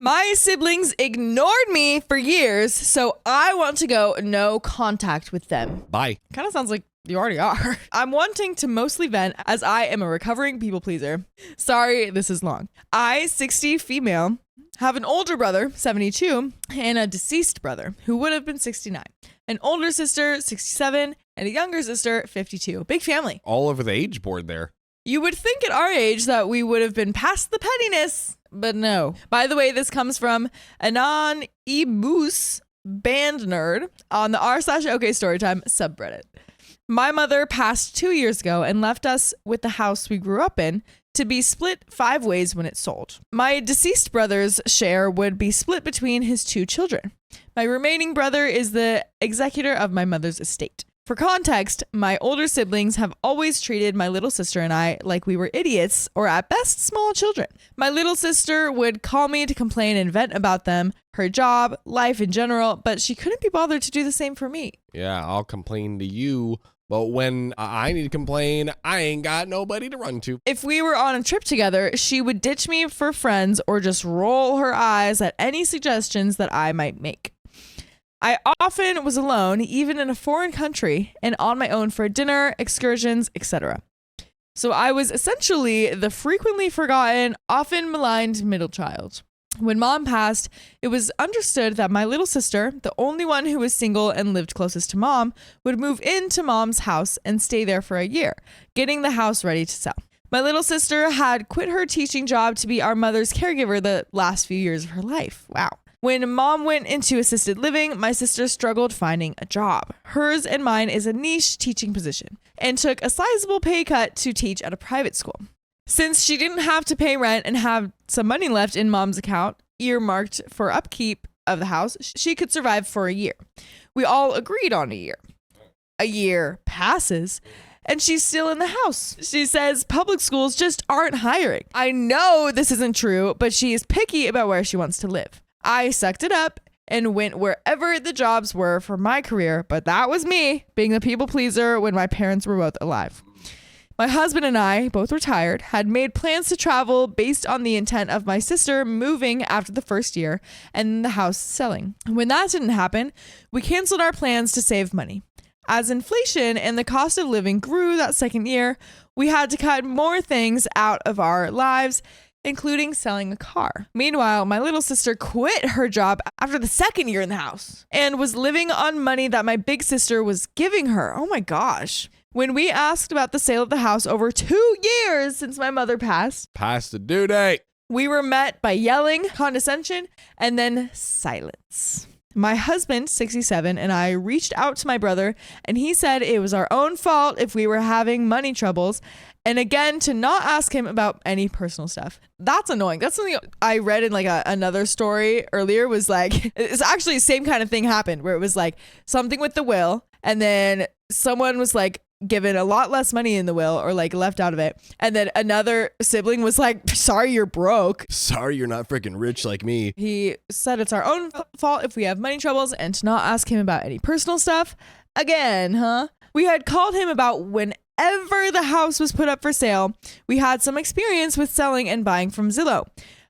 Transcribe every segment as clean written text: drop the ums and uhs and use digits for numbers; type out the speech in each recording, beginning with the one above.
My siblings ignored me for years, so I want to go no contact with them. Bye. Kind of sounds like you already are. I'm wanting to mostly vent as I am a recovering people pleaser. Sorry, this is long. I, 60 female, have an older brother, 72, and a deceased brother who would have been 69. An older sister, 67, and a younger sister, 52. Big family. All over the age board there. You would think at our age that we would have been past the pettiness, but no. By the way, this comes from Anon Moose Band Nerd on the r/OK Storytime subreddit. My mother passed 2 years ago and left us with the house we grew up in to be split 5 ways when it sold. My deceased brother's share would be split between his 2 children. My remaining brother is the executor of my mother's estate. For context, my older siblings have always treated my little sister and I like we were idiots or at best small children. My little sister would call me to complain and vent about them, her job, life in general, but she couldn't be bothered to do the same for me. Yeah, I'll complain to you, but when I need to complain, I ain't got nobody to run to. If we were on a trip together, she would ditch me for friends or just roll her eyes at any suggestions that I might make. I often was alone, even in a foreign country, and on my own for dinner, excursions, etc. So I was essentially the frequently forgotten, often maligned middle child. When mom passed, it was understood that my little sister, the only one who was single and lived closest to mom, would move into mom's house and stay there for a year, getting the house ready to sell. My little sister had quit her teaching job to be our mother's caregiver the last few years of her life. Wow. When mom went into assisted living, my sister struggled finding a job. Hers and mine is a niche teaching position and took a sizable pay cut to teach at a private school. Since she didn't have to pay rent and have some money left in mom's account, earmarked for upkeep of the house, she could survive for a year. We all agreed on a year. A year passes and she's still in the house. She says public schools just aren't hiring. I know this isn't true, but she is picky about where she wants to live. I sucked it up and went wherever the jobs were for my career, but that was me being a people pleaser when my parents were both alive. My husband and I, both retired, had made plans to travel based on the intent of my sister moving after the first year and the house selling. When that didn't happen, we canceled our plans to save money. As inflation and the cost of living grew that second year, we had to cut more things out of our lives, including selling a car. Meanwhile, my little sister quit her job after the second year in the house and was living on money that my big sister was giving her. Oh my gosh. When we asked about the sale of the house over 2 years since my mother passed, Past the due date. we were met by yelling, condescension, and then silence. My husband, 67, and I reached out to my brother, and he said it was our own fault if we were having money troubles, and again, to not ask him about any personal stuff. That's annoying. That's something I read in like another story earlier was like, it's actually the same kind of thing happened where it was like something with the will, and then someone was like given a lot less money in the will or like left out of it. And then another sibling was like, sorry, you're broke. Sorry you're not freaking rich like me. He said it's our own fault if we have money troubles and to not ask him about any personal stuff. Again, huh? We had called him about whenever the house was put up for sale. We had some experience with selling and buying from Zillow.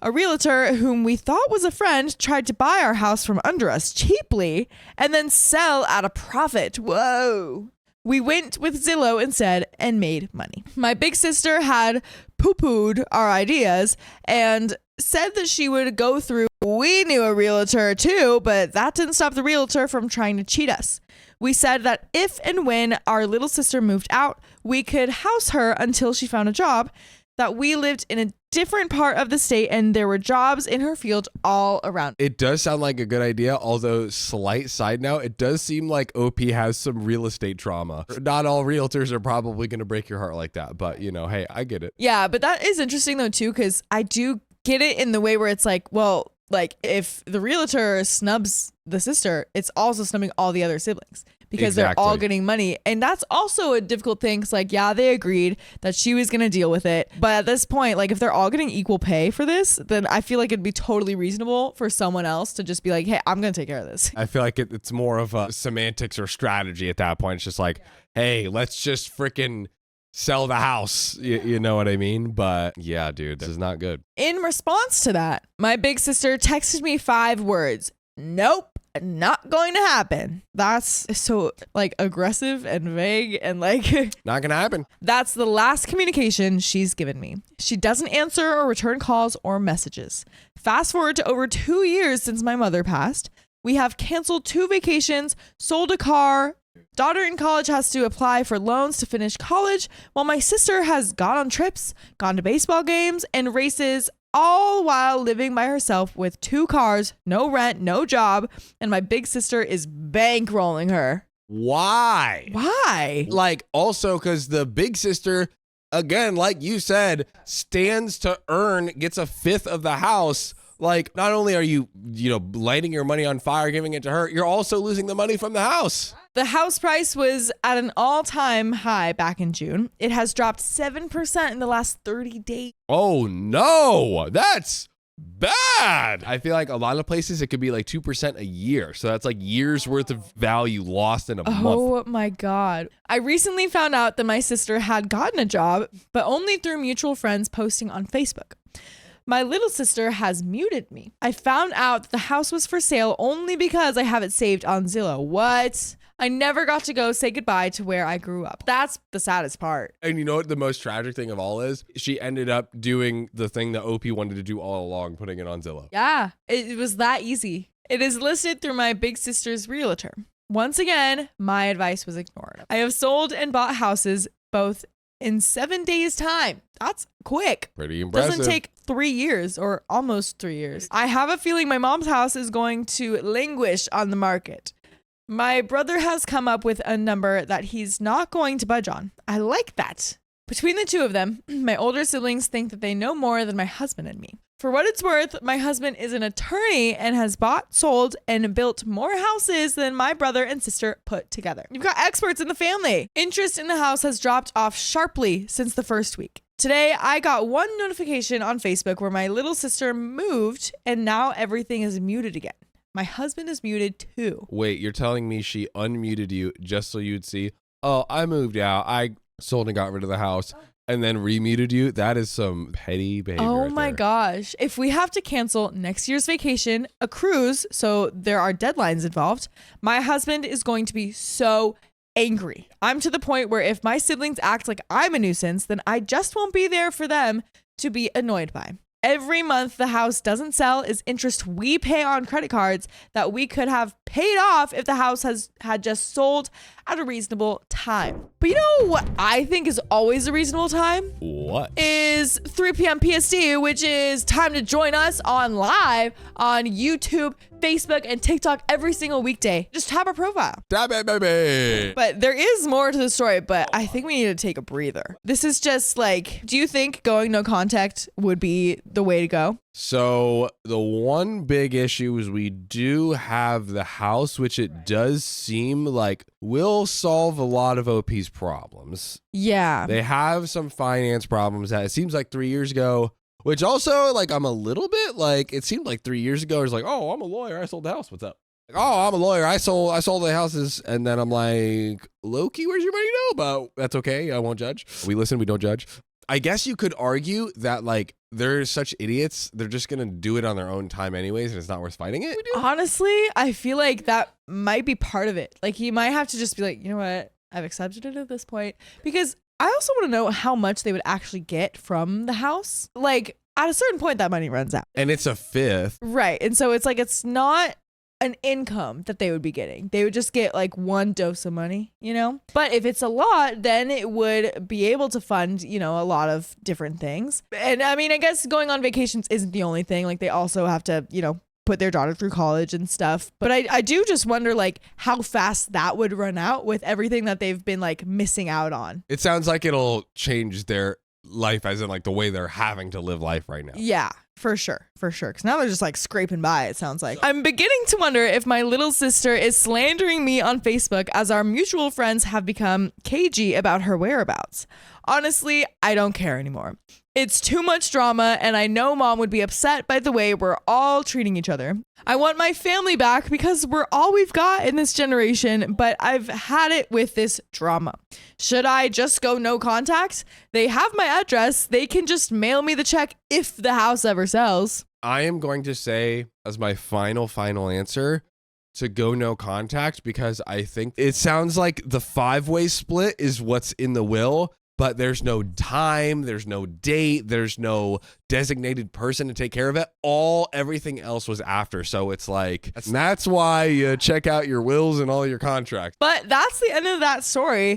A realtor whom we thought was a friend tried to buy our house from under us cheaply and then sell at a profit. Whoa. We went with Zillow instead and made money. My big sister had poo-pooed our ideas and said that she would go through. We knew a realtor too, but that didn't stop the realtor from trying to cheat us. We said that if and when our little sister moved out, we could house her until she found a job, that we lived in a different part of the state and there were jobs in her field all around. It does sound like a good idea, although slight side note, it does seem like OP has some real estate trauma. Not all realtors are probably going to break your heart like that, but you know, hey, I get it. Yeah, but that is interesting though too, because I do get it in the way where it's like, well, like if the realtor snubs the sister, it's also snubbing all the other siblings because they're all getting money. And that's also a difficult thing because like, yeah, they agreed that she was going to deal with it. But at this point, like if they're all getting equal pay for this, then I feel like it'd be totally reasonable for someone else to just be like, hey, I'm going to take care of this. I feel like it's more of a semantics or strategy at that point. It's just like, hey, let's just freaking sell the house. You know what I mean? But yeah, dude, this is not good. In response to that, my big sister texted me 5 words. Nope. Not going to happen. That's so like aggressive and vague and like not gonna happen. That's the last communication she's given me. She doesn't answer or return calls or messages. Fast forward to over 2 years since my mother passed. We have canceled 2 vacations, sold a car. Daughter in college has to apply for loans to finish college, while my sister has gone on trips, gone to baseball games and races, all while living by herself with 2 cars, no rent, no job, and my big sister is bankrolling her. Why? Why? Like, also because the big sister, again, like you said, stands to earn, gets a 5th of the house. Like, not only are you lighting your money on fire, giving it to her, you're also losing the money from the house. The house price was at an all-time high back in June. It has dropped 7% in the last 30 days. Oh no, that's bad. I feel like a lot of places it could be like 2% a year. So that's like years worth of value lost in a month. Oh my God. I recently found out that my sister had gotten a job, but only through mutual friends posting on Facebook. My little sister has muted me. I found out that the house was for sale only because I have it saved on Zillow. What? I never got to go say goodbye to where I grew up. That's the saddest part. And you know what the most tragic thing of all is? She ended up doing the thing that OP wanted to do all along, putting it on Zillow. Yeah, it was that easy. It is listed through my big sister's realtor. Once again, my advice was ignored. I have sold and bought houses both in 7 days' time. That's quick. Pretty impressive. Doesn't take 3 years or almost 3 years. I have a feeling my mom's house is going to languish on the market. My brother has come up with a number that he's not going to budge on. I like that. Between the 2 of them, my older siblings think that they know more than my husband and me. For what it's worth, my husband is an attorney and has bought, sold, and built more houses than my brother and sister put together. You've got experts in the family. Interest in the house has dropped off sharply since the first week. Today, I got one notification on Facebook where my little sister moved and now everything is muted again. My husband is muted too. Wait, you're telling me she unmuted you just so you'd see, oh, I moved out. I sold and got rid of the house and then remuted you? That is some petty behavior. Oh right my there. gosh. If we have to cancel next year's vacation, a cruise, so there are deadlines involved, my husband is going to be so angry. I'm to the point where if my siblings act like I'm a nuisance, then I just won't be there for them to be annoyed by. Every month the house doesn't sell is interest we pay on credit cards that we could have paid off if the house had just sold at a reasonable time. But you know what I think is always a reasonable time? What? Is 3 p.m. PST, which is time to join us on live on YouTube, Facebook, and TikTok every single weekday. Just tap our profile. Tap it, baby. But there is more to the story, but I think we need to take a breather. This is just like, do you think going no contact would be the way to go? So the one big issue is we do have the house, which it does seem like will solve a lot of OP's problems. Yeah. They have some finance problems that it seems like 3 years ago, which also like I'm a little bit like, it seemed like 3 years ago, it's like, oh, I'm a lawyer. I sold the house. What's up? Like, oh, I'm a lawyer. I sold the houses. And then I'm like, Loki, where's your money now? But that's okay. I won't judge. We listen. We don't judge. I guess you could argue that like they're such idiots. They're just going to do it on their own time anyways. And it's not worth fighting it. Honestly, I feel like that might be part of it. Like he might have to just be like, you know what? I've accepted it at this point, because I also want to know how much they would actually get from the house. Like at a certain point that money runs out. And it's a 5th. Right. And so it's like, it's not an income that they would be getting. They would just get like one dose of money, you know? But if it's a lot, then it would be able to fund, you know, a lot of different things. And I mean, I guess going on vacations isn't the only thing. Like they also have to, you know, put their daughter through college and stuff. But I do just wonder like how fast that would run out with everything that they've been like missing out on. It sounds like it'll change their life, as in like the way they're having to live life right now. Yeah, for sure. For sure. Because now they're just like scraping by, it sounds like. I'm beginning to wonder if my little sister is slandering me on Facebook, as our mutual friends have become cagey about her whereabouts. Honestly, I don't care anymore. It's too much drama, and I know mom would be upset by the way we're all treating each other. I want my family back because we're all we've got in this generation, but I've had it with this drama. Should I just go no contact? They have my address. They can just mail me the check if the house ever sells. I am going to say as my final answer to go no contact, because I think it sounds like the 5-way split is what's in the will, but there's no time, there's no date, there's no designated person to take care of it. Everything else was after. So it's like, that's why you check out your wills and all your contracts. But that's the end of that story.